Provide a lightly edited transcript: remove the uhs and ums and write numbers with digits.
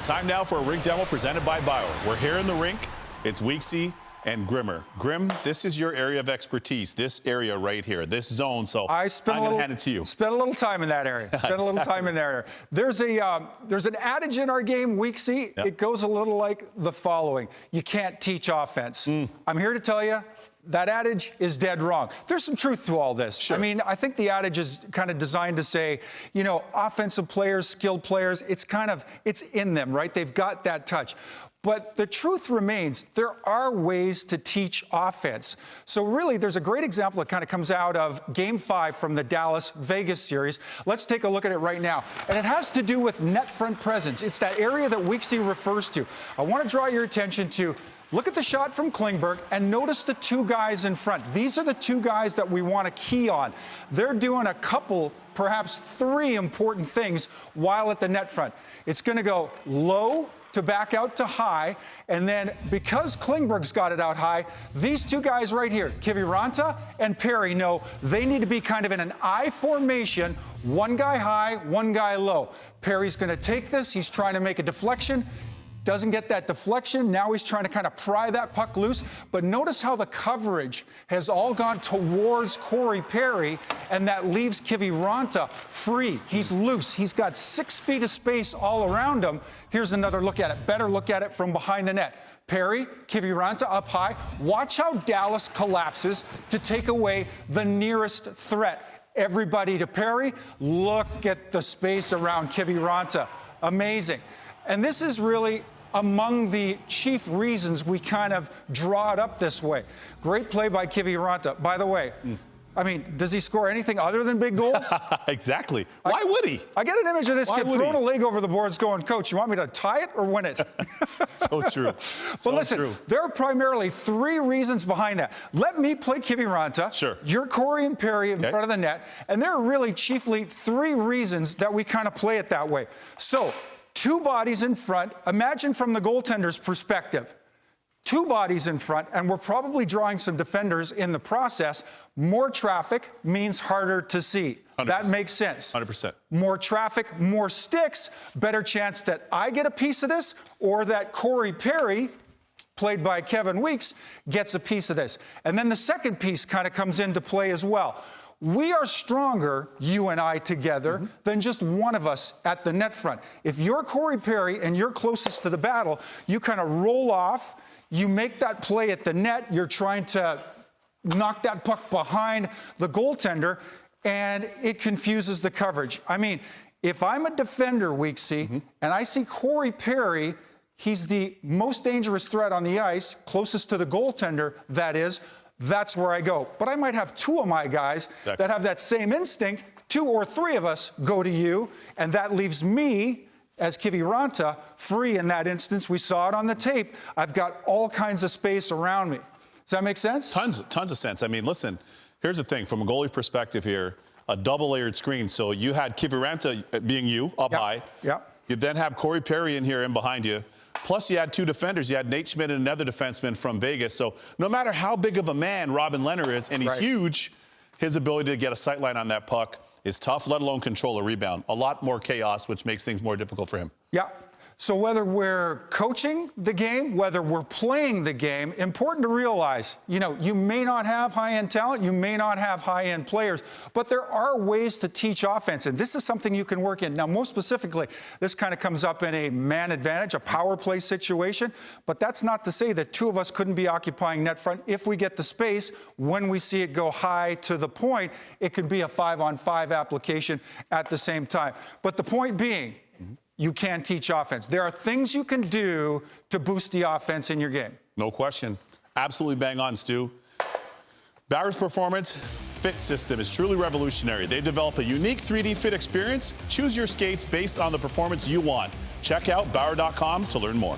Time now for a rink demo presented by Bauer. We're here in the rink. It's Weeksy and Grimmer. Grim, this is your area of expertise, this area right here, this zone. So I'm going to hand it to you. Spend a little time in that area. Spend a little time in that area. There's an adage in our game, Weeksy. Yep. It goes a little like the following. You can't teach offense. I'm here to tell you, that adage is dead wrong. There's some truth to all this. Sure. I mean, I think the adage is kind of designed to say, you know, offensive players, skilled players, it's in them, right? They've got that touch. But the truth remains, there are ways to teach offense. So really, there's a great example that kind of comes out of Game 5 from the Dallas-Vegas series. Let's take a look at it right now. And it has to do with net front presence. It's that area that Weeksy refers to. I want to draw your attention to look at the shot from Klingberg and notice the two guys in front. These are the two guys that we want to key on. They're doing a couple, perhaps three important things while at the net front. It's going to go low to back out to high, and then because Klingberg's got it out high, these two guys right here, Kiviranta and Perry, know they need to be kind of in an I formation, one guy high, one guy low. Perry's going to take this, he's trying to make a deflection, doesn't get that deflection. Now he's trying to kind of pry that puck loose. But notice how the coverage has all gone towards Corey Perry, and that leaves Kiviranta free. He's loose. He's got 6 feet of space all around him. Here's another look at it. Better look at it from behind the net. Perry, Kiviranta up high. Watch how Dallas collapses to take away the nearest threat. Everybody to Perry. Look at the space around Kiviranta. Amazing. And this is really among the chief reasons we kind of draw it up this way. Great play by Kiviranta. By the way, I mean, does he score anything other than big goals? Exactly. Why would he? I get an image of this kid throwing a leg over the boards going, Coach, you want me to tie it or win it? So true. But listen, there are primarily 3 reasons behind that. Let me play Kiviranta. Sure. You're Corey and Perry in front of the net. And there are really chiefly 3 reasons that we kind of play it that way. So, 2 bodies in front. Imagine from the goaltender's perspective. 2 bodies in front, and we're probably drawing some defenders in the process. More traffic means harder to see. 100%. That makes sense. 100%. More traffic, more sticks, better chance that I get a piece of this or that Corey Perry, played by Kevin Weeks, gets a piece of this. And then the second piece kind of comes into play as well. We are stronger, you and I together, than just one of us at the net front. If you're Corey Perry and you're closest to the battle, you kind of roll off, you make that play at the net, you're trying to knock that puck behind the goaltender, and it confuses the coverage. I mean, if I'm a defender, Weeksy, and I see Corey Perry, he's the most dangerous threat on the ice, closest to the goaltender, that is, that's where I go. But I might have 2 of my guys that have that same instinct. 2 or 3 of us go to you, and that leaves me, as Kiviranta, free in that instance. We saw it on the tape. I've got all kinds of space around me. Does that make sense? Tons of sense. I mean, listen, here's the thing. From a goalie perspective here, a double-layered screen. So you had Kiviranta being you, up high. Yeah. You then have Corey Perry in here and behind you. Plus, you had 2 defenders. You had Nate Schmidt and another defenseman from Vegas. So no matter how big of a man Robin Lehner is, and he's huge, his ability to get a sight line on that puck is tough, let alone control a rebound. A lot more chaos, which makes things more difficult for him. Yeah. So whether we're coaching the game, whether we're playing the game, important to realize, you know, you may not have high-end talent, you may not have high-end players, but there are ways to teach offense, and this is something you can work in. Now, most specifically, this kind of comes up in a man advantage, a power play situation, but that's not to say that 2 of us couldn't be occupying net front if we get the space. When we see it go high to the point, it can be a 5-on-5 application at the same time. But the point being, you can teach offense. There are things you can do to boost the offense in your game. No question. Absolutely bang on, Stu. Bauer's Performance Fit System is truly revolutionary. They develop a unique 3D fit experience. Choose your skates based on the performance you want. Check out Bauer.com to learn more.